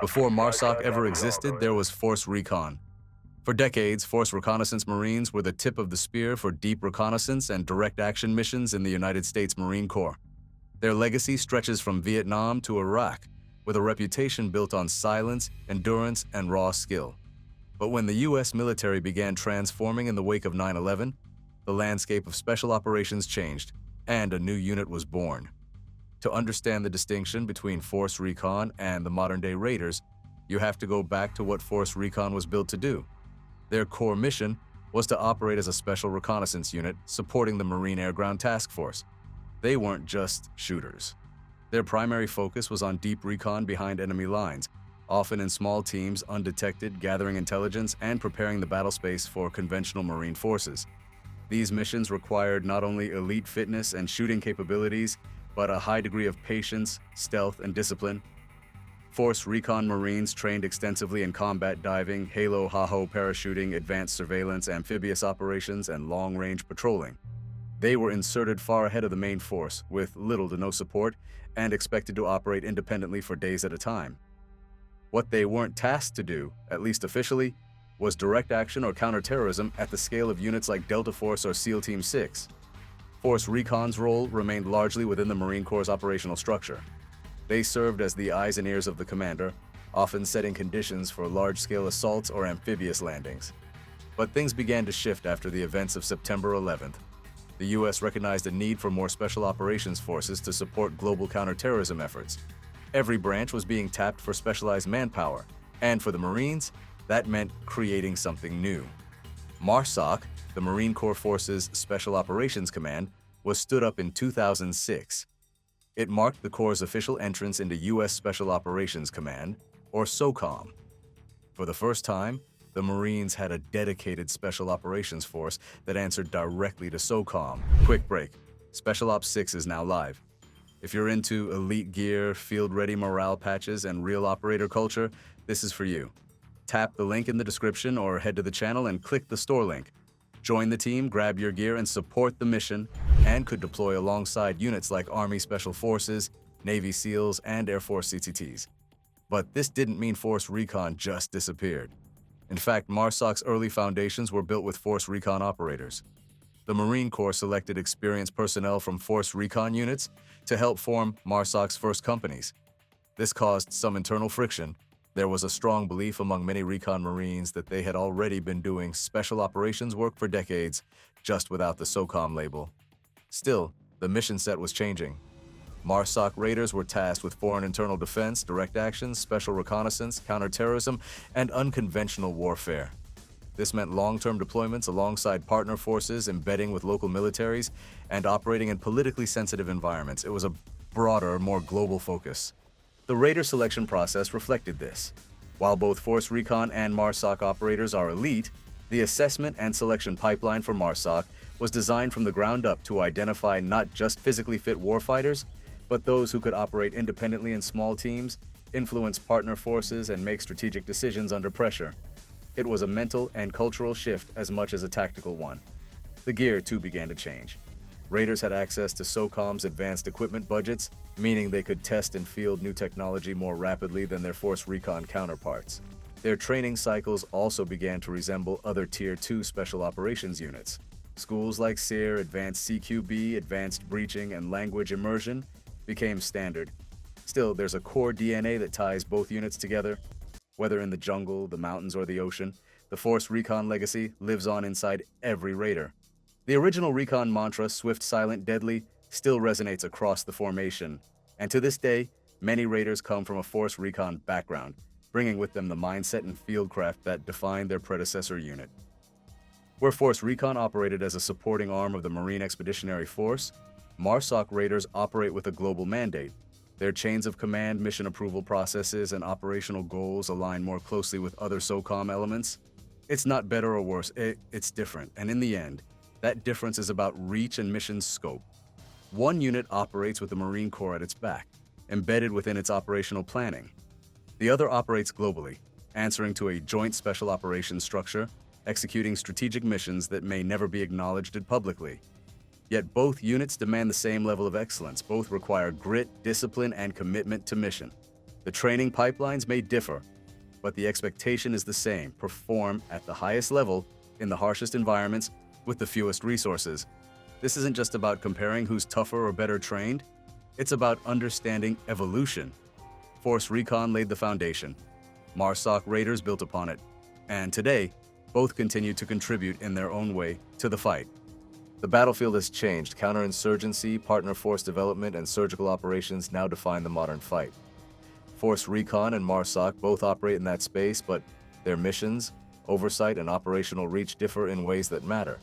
Before MARSOC ever existed, there was Force Recon. For decades, Force Reconnaissance Marines were the tip of the spear for deep reconnaissance and direct action missions in the United States Marine Corps. Their legacy stretches from Vietnam to Iraq, with a reputation built on silence, endurance, and raw skill. But when the U.S. military began transforming in the wake of 9/11, the landscape of special operations changed, and a new unit was born. To understand the distinction between Force Recon and the modern-day Raiders, you have to go back to what Force Recon was built to do. Their core mission was to operate as a special reconnaissance unit supporting the Marine Air Ground Task Force. They weren't just shooters. Their primary focus was on deep recon behind enemy lines, often in small teams, undetected, gathering intelligence and preparing the battle space for conventional Marine forces. These missions required not only elite fitness and shooting capabilities, but a high degree of patience, stealth, and discipline. Force Recon Marines trained extensively in combat diving, halo-ha-ho parachuting, advanced surveillance, amphibious operations, and long-range patrolling. They were inserted far ahead of the main force, with little to no support, and expected to operate independently for days at a time. What they weren't tasked to do, at least officially, was direct action or counterterrorism at the scale of units like Delta Force or SEAL Team 6. Force Recon's role remained largely within the Marine Corps' operational structure. They served as the eyes and ears of the commander, often setting conditions for large-scale assaults or amphibious landings. But things began to shift after the events of September 11th. The U.S. recognized a need for more special operations forces to support global counterterrorism efforts. Every branch was being tapped for specialized manpower, and for the Marines, that meant creating something new. MARSOC, the Marine Corps Forces Special Operations Command, was stood up in 2006. It marked the Corps' official entrance into U.S. Special Operations Command, or SOCOM. For the first time, the Marines had a dedicated Special Operations Force that answered directly to SOCOM. Quick break. Special Ops 6 is now live. If you're into elite gear, field-ready morale patches, and real operator culture, this is for you. Tap the link in the description or head to the channel and click the store link. Join the team, grab your gear, and support the mission, and could deploy alongside units like Army Special Forces, Navy SEALs, and Air Force CTTs. But this didn't mean Force Recon just disappeared. In fact, MARSOC's early foundations were built with Force Recon operators. The Marine Corps selected experienced personnel from Force Recon units to help form MARSOC's first companies. This caused some internal friction. There was a strong belief among many Recon Marines that they had already been doing special operations work for decades, just without the SOCOM label. Still, the mission set was changing. MARSOC Raiders were tasked with foreign internal defense, direct actions, special reconnaissance, counterterrorism, and unconventional warfare. This meant long-term deployments alongside partner forces, embedding with local militaries, and operating in politically sensitive environments. It was a broader, more global focus. The Raider selection process reflected this. While both Force Recon and MARSOC operators are elite, the assessment and selection pipeline for MARSOC was designed from the ground up to identify not just physically fit warfighters, but those who could operate independently in small teams, influence partner forces, and make strategic decisions under pressure. It was a mental and cultural shift as much as a tactical one. The gear, too, began to change. Raiders had access to SOCOM's advanced equipment budgets, meaning they could test and field new technology more rapidly than their Force Recon counterparts. Their training cycles also began to resemble other Tier 2 special operations units. Schools like SEER, Advanced CQB, Advanced Breaching, and Language Immersion became standard. Still, there's a core DNA that ties both units together. Whether in the jungle, the mountains, or the ocean, the Force Recon legacy lives on inside every Raider. The original Recon mantra, swift, silent, deadly, still resonates across the formation, and to this day, many Raiders come from a Force Recon background, bringing with them the mindset and fieldcraft that defined their predecessor unit. Where Force Recon operated as a supporting arm of the Marine Expeditionary Force, MARSOC Raiders operate with a global mandate. Their chains of command, mission approval processes, and operational goals align more closely with other SOCOM elements. It's not better or worse, it's different, and in the end, that difference is about reach and mission scope. One unit operates with the Marine Corps at its back, embedded within its operational planning. The other operates globally, answering to a joint special operations structure, executing strategic missions that may never be acknowledged publicly. Yet both units demand the same level of excellence. Both require grit, discipline, and commitment to mission. The training pipelines may differ, but the expectation is the same: perform at the highest level in the harshest environments with the fewest resources. This isn't just about comparing who's tougher or better trained, it's about understanding evolution. Force Recon laid the foundation. MARSOC Raiders built upon it. And today, both continue to contribute in their own way to the fight. The battlefield has changed. Counterinsurgency, partner force development, and surgical operations now define the modern fight. Force Recon and MARSOC both operate in that space, but their missions, oversight, and operational reach differ in ways that matter.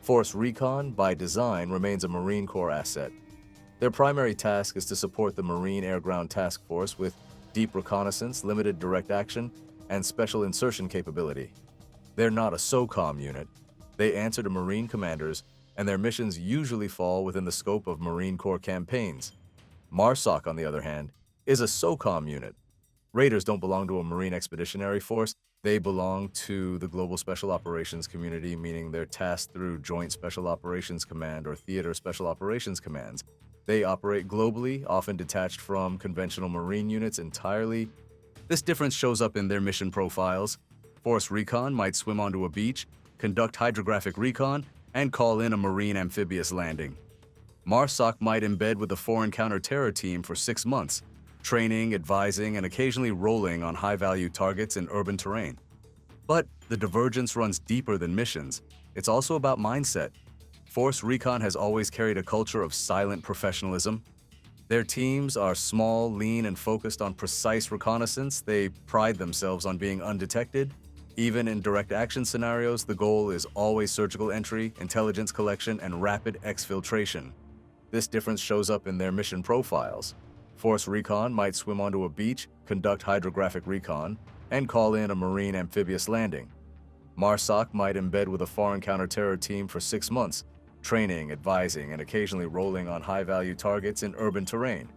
Force Recon, by design, remains a Marine Corps asset. Their primary task is to support the Marine Air Ground Task Force with deep reconnaissance, limited direct action, and special insertion capability. They're not a SOCOM unit. They answer to Marine commanders, and their missions usually fall within the scope of Marine Corps campaigns. MARSOC, on the other hand, is a SOCOM unit. Raiders don't belong to a Marine Expeditionary Force. They belong to the Global Special Operations community, meaning they're tasked through Joint Special Operations Command or Theater Special Operations Commands. They operate globally, often detached from conventional Marine units entirely. This difference shows up in their mission profiles. Force Recon might swim onto a beach, conduct hydrographic recon, and call in a Marine amphibious landing. MARSOC might embed with a foreign counter-terror team for 6 months, training, advising, and occasionally rolling on high-value targets in urban terrain. But the divergence runs deeper than missions. It's also about mindset. Force Recon has always carried a culture of silent professionalism. Their teams are small, lean, and focused on precise reconnaissance. They pride themselves on being undetected. Even in direct action scenarios, the goal is always surgical entry, intelligence collection, and rapid exfiltration. This difference shows up in their mission profiles. Force Recon might swim onto a beach, conduct hydrographic recon, and call in a Marine amphibious landing. MARSOC might embed with a foreign counter-terror team for 6 months, training, advising, and occasionally rolling on high-value targets in urban terrain.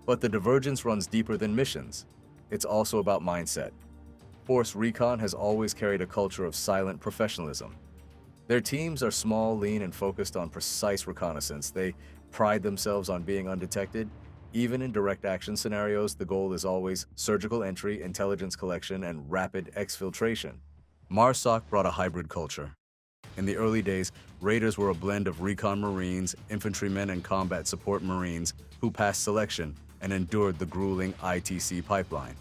But the divergence runs deeper than missions. It's also about mindset. Force Recon has always carried a culture of silent professionalism. Their teams are small, lean, and focused on precise reconnaissance. They pride themselves on being undetected. Even in direct action scenarios, the goal is always surgical entry, intelligence collection, and rapid exfiltration. MARSOC brought a hybrid culture. In the early days, Raiders were a blend of recon Marines, infantrymen, and combat support Marines who passed selection and endured the grueling ITC pipeline.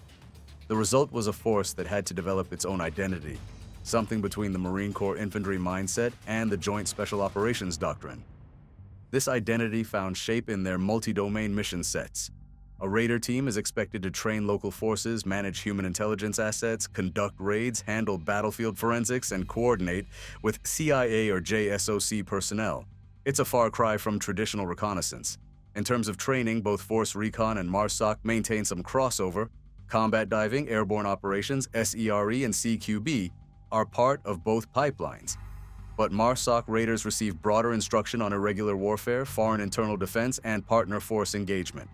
The result was a force that had to develop its own identity, something between the Marine Corps infantry mindset and the Joint Special Operations doctrine. This identity found shape in their multi-domain mission sets. A Raider team is expected to train local forces, manage human intelligence assets, conduct raids, handle battlefield forensics, and coordinate with CIA or JSOC personnel. It's a far cry from traditional reconnaissance. In terms of training, both Force Recon and MARSOC maintain some crossover. Combat diving, airborne operations, SERE, and CQB are part of both pipelines. But MARSOC Raiders receive broader instruction on irregular warfare, foreign internal defense, and partner force engagement.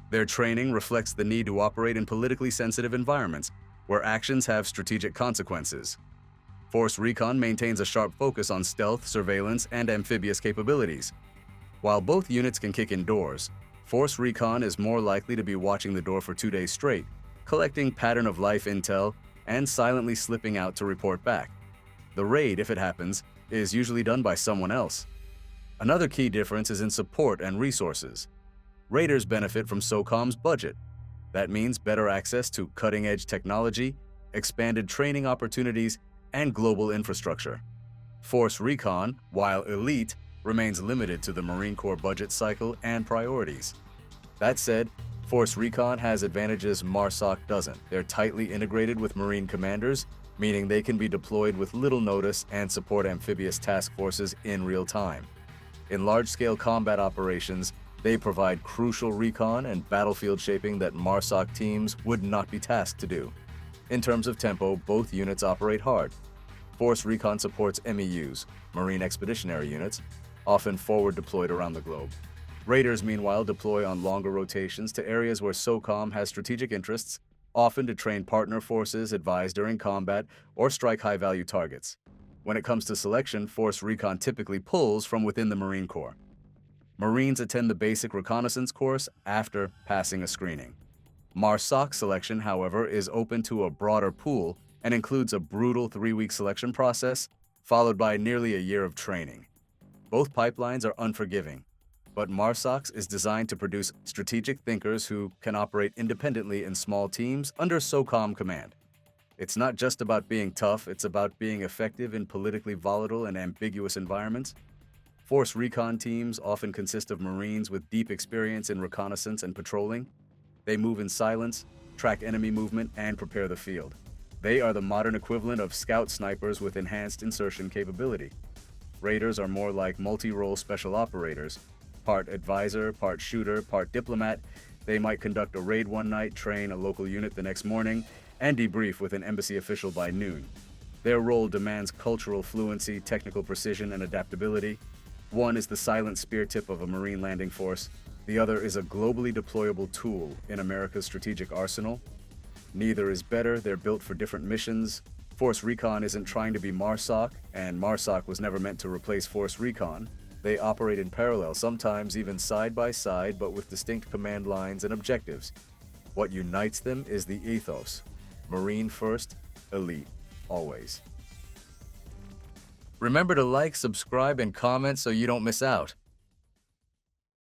Their training reflects the need to operate in politically sensitive environments, where actions have strategic consequences. Force Recon maintains a sharp focus on stealth, surveillance, and amphibious capabilities. While both units can kick indoors, Force Recon is more likely to be watching the door for 2 days straight, collecting pattern-of-life intel, and silently slipping out to report back. The raid, if it happens, is usually done by someone else. Another key difference is in support and resources. Raiders benefit from SOCOM's budget. That means better access to cutting-edge technology, expanded training opportunities, and global infrastructure. Force Recon, while elite, remains limited to the Marine Corps budget cycle and priorities. That said, Force Recon has advantages MARSOC doesn't. They're tightly integrated with Marine commanders, meaning they can be deployed with little notice and support amphibious task forces in real time. In large-scale combat operations, they provide crucial recon and battlefield shaping that MARSOC teams would not be tasked to do. In terms of tempo, both units operate hard. Force Recon supports MEUs, Marine Expeditionary Units, often forward deployed around the globe. Raiders, meanwhile, deploy on longer rotations to areas where SOCOM has strategic interests, often to train partner forces, advise during combat, or strike high-value targets. When it comes to selection, Force Recon typically pulls from within the Marine Corps. Marines attend the basic reconnaissance course after passing a screening. MARSOC selection, however, is open to a broader pool and includes a brutal 3-week selection process, followed by nearly a year of training. Both pipelines are unforgiving, but MARSOC is designed to produce strategic thinkers who can operate independently in small teams under SOCOM command. It's not just about being tough, it's about being effective in politically volatile and ambiguous environments. Force Recon teams often consist of Marines with deep experience in reconnaissance and patrolling. They move in silence, track enemy movement, and prepare the field. They are the modern equivalent of scout snipers with enhanced insertion capability. Raiders are more like multi-role special operators, part advisor, part shooter, part diplomat. They might conduct a raid one night, train a local unit the next morning, and debrief with an embassy official by noon. Their role demands cultural fluency, technical precision, and adaptability. One is the silent spear tip of a Marine landing force. The other is a globally deployable tool in America's strategic arsenal. Neither is better, they're built for different missions. Force Recon isn't trying to be MARSOC, and MARSOC was never meant to replace Force Recon. They operate in parallel, sometimes even side by side, but with distinct command lines and objectives. What unites them is the ethos. Marine first, elite, always. Remember to like, subscribe, and comment so you don't miss out.